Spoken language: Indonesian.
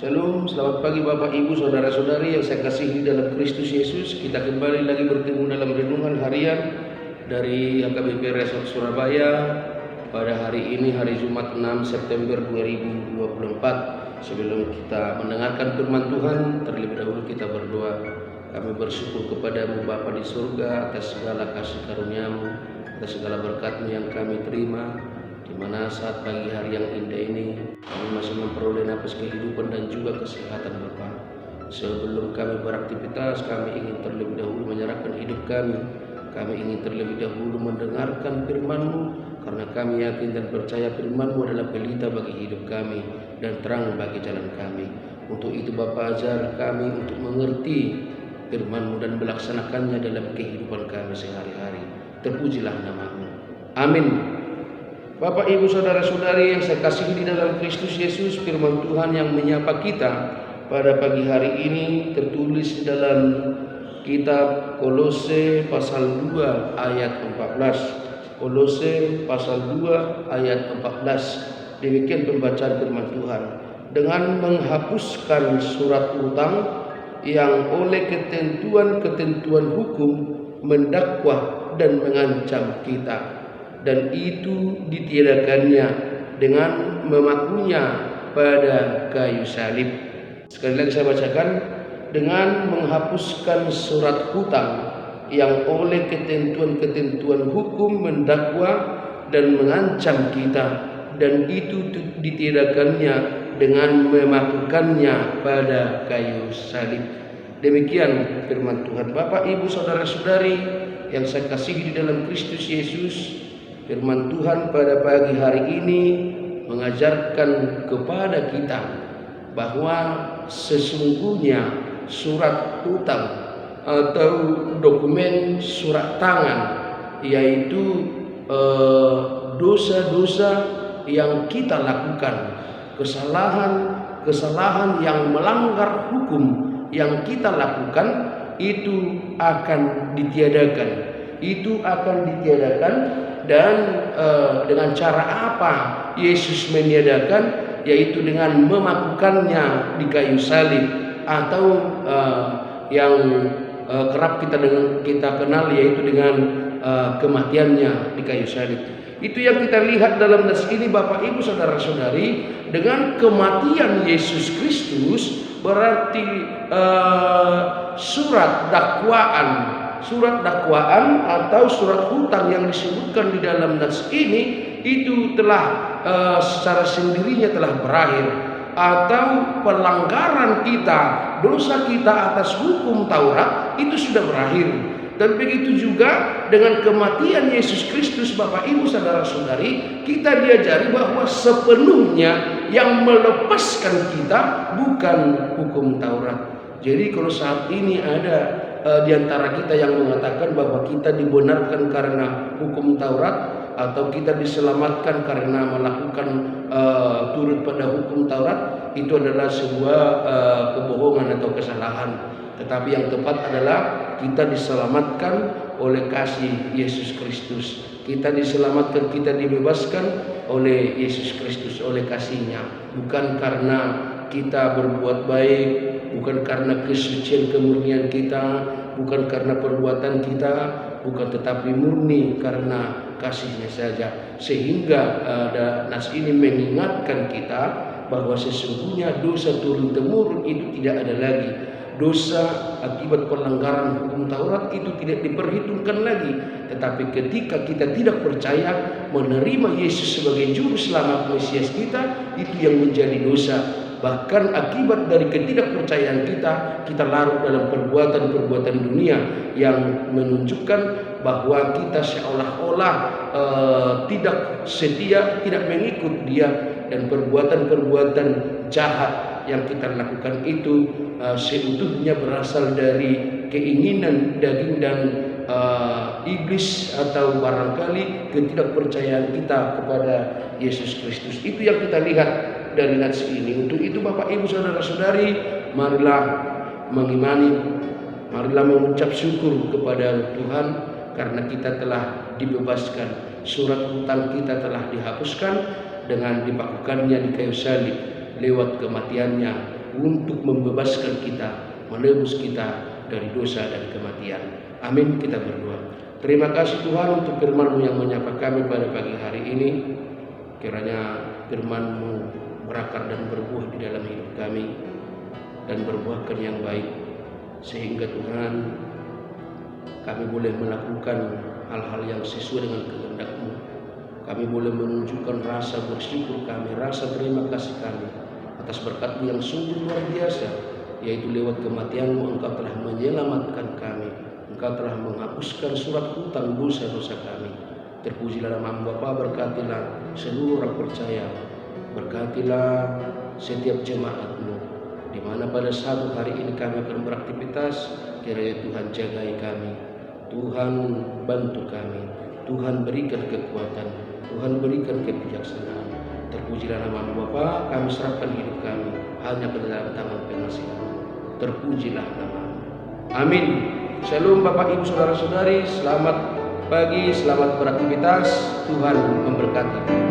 Shalom, selamat pagi Bapak Ibu Saudara-saudari yang saya kasihi dalam Kristus Yesus. Kita kembali lagi bertemu dalam renungan harian dari HKBP Resort Surabaya pada hari ini, hari Jumat 6 September 2024. Sebelum kita mendengarkan firman Tuhan, terlebih dahulu kita berdoa. Kami bersyukur kepadamu Bapa di surga atas segala kasih karuniamu, atas segala berkat-Mu yang kami terima, di mana saat pagi hari yang indah ini kami masih memperoleh nafas kehidupan dan juga kesehatan Bapa. Sebelum kami beraktivitas, kami ingin terlebih dahulu menyerahkan hidup kami. Kami ingin terlebih dahulu mendengarkan firman-Mu, karena kami yakin dan percaya firman-Mu adalah pelita bagi hidup kami dan terang bagi jalan kami. Untuk itu Bapa, ajar kami untuk mengerti firman-Mu dan melaksanakannya dalam kehidupan kami sehari-hari. Terpujilah nama-Mu. Amin. Bapak, Ibu, Saudara-saudari yang saya kasihi di dalam Kristus Yesus, firman Tuhan yang menyapa kita pada pagi hari ini tertulis dalam kitab Kolose pasal 2 ayat 14. Kolose pasal 2 ayat 14. Demikian pembacaan firman Tuhan. Dengan menghapuskan surat utang yang oleh ketentuan-ketentuan hukum mendakwah dan mengancam kita, dan itu ditiadakannya dengan memakunya pada kayu salib. Sekali lagi saya bacakan. Dengan menghapuskan surat hutang yang oleh ketentuan-ketentuan hukum mendakwa dan mengancam kita, dan itu ditiadakannya dengan memakukannya pada kayu salib. Demikian firman Tuhan. Bapak, Ibu, Saudara-saudari yang saya kasihi di dalam Kristus Yesus, firman Tuhan pada pagi hari ini mengajarkan kepada kita bahwa sesungguhnya surat hutang atau dokumen surat tangan, yaitu dosa-dosa yang kita lakukan, kesalahan yang melanggar hukum yang kita lakukan, itu akan ditiadakan. Dan dengan cara apa Yesus meniadakan? Yaitu dengan memakukannya di kayu salib, atau yang kerap kita kenal yaitu dengan kematiannya di kayu salib. Itu yang kita lihat dalam nas ini Bapak, Ibu, Saudara-saudari. Dengan kematian Yesus Kristus berarti surat dakwaan atau surat hutang yang disebutkan di dalam nas ini itu telah secara sendirinya telah berakhir, atau pelanggaran kita, dosa kita atas hukum Taurat itu sudah berakhir. Dan begitu juga dengan kematian Yesus Kristus, Bapak, Ibu, Saudara-saudari, kita diajari bahwa sepenuhnya yang melepaskan kita bukan hukum Taurat. Jadi kalau saat ini ada di antara kita yang mengatakan bahwa kita dibenarkan karena hukum Taurat, atau kita diselamatkan karena melakukan turut pada hukum Taurat, itu adalah sebuah kebohongan atau kesalahan. Tetapi yang tepat adalah kita diselamatkan oleh kasih Yesus Kristus. Kita diselamatkan, kita dibebaskan oleh Yesus Kristus, oleh kasih-Nya. Bukan karena kita berbuat baik, bukan karena kesucian kemurnian kita, bukan karena perbuatan kita, bukan, tetapi murni karena kasih-Nya saja. Sehingga nas ini mengingatkan kita bahwa sesungguhnya dosa turun-temurun itu tidak ada lagi. Dosa akibat pelanggaran hukum Taurat itu tidak diperhitungkan lagi. Tetapi ketika kita tidak percaya, menerima Yesus sebagai juru selamat Mesias kita, itu yang menjadi dosa. Bahkan akibat dari ketidakpercayaan kita larut dalam perbuatan-perbuatan dunia yang menunjukkan bahwa kita seolah-olah tidak setia, tidak mengikut Dia, dan perbuatan-perbuatan jahat yang kita lakukan itu seutuhnya berasal dari keinginan daging dan iblis, atau barangkali ketidakpercayaan kita kepada Yesus Kristus. Itu yang kita lihat dari nas ini. Untuk itu Bapak, Ibu, Saudara-saudari, marilah mengimani, marilah mengucap syukur kepada Tuhan karena kita telah dibebaskan. Surat hutang kita telah dihapuskan dengan dipakukannya di kayu salib lewat kematiannya untuk membebaskan kita, menebus kita dari dosa dan kematian. Amin. Kita berdoa. Terima kasih Tuhan untuk firman-Mu yang menyapa kami pada pagi hari ini. Kiranya firman-Mu berakar dan berbuah di dalam hidup kami dan berbuahkan yang baik, sehingga Tuhan kami boleh melakukan hal-hal yang sesuai dengan kehendak-Mu. Kami boleh menunjukkan rasa bersyukur kami, rasa terima kasih kami atas berkat-Mu yang sungguh luar biasa, yaitu lewat kematian-Mu Engkau telah menyelamatkan kami. Engkau telah menghapuskan surat hutang dosa-dosa kami. Terpujilah nama-Mu Bapa, berkatilah seluruh orang percaya, berkatilah setiap jemaat-Mu, di mana pada satu hari ini kami akan beraktivitas. Kiranya Tuhan jagai kami, Tuhan bantu kami, Tuhan berikan kekuatan, Tuhan berikan kebijaksanaan. Terpujilah nama-Mu Bapa, kami serahkan hidup kami hanya ke dalam tangan pengasihan-Mu. Terpujilah nama-Mu. Amin. Shalom Bapak Ibu Saudara-saudari, selamat pagi, selamat beraktivitas. Tuhan memberkati.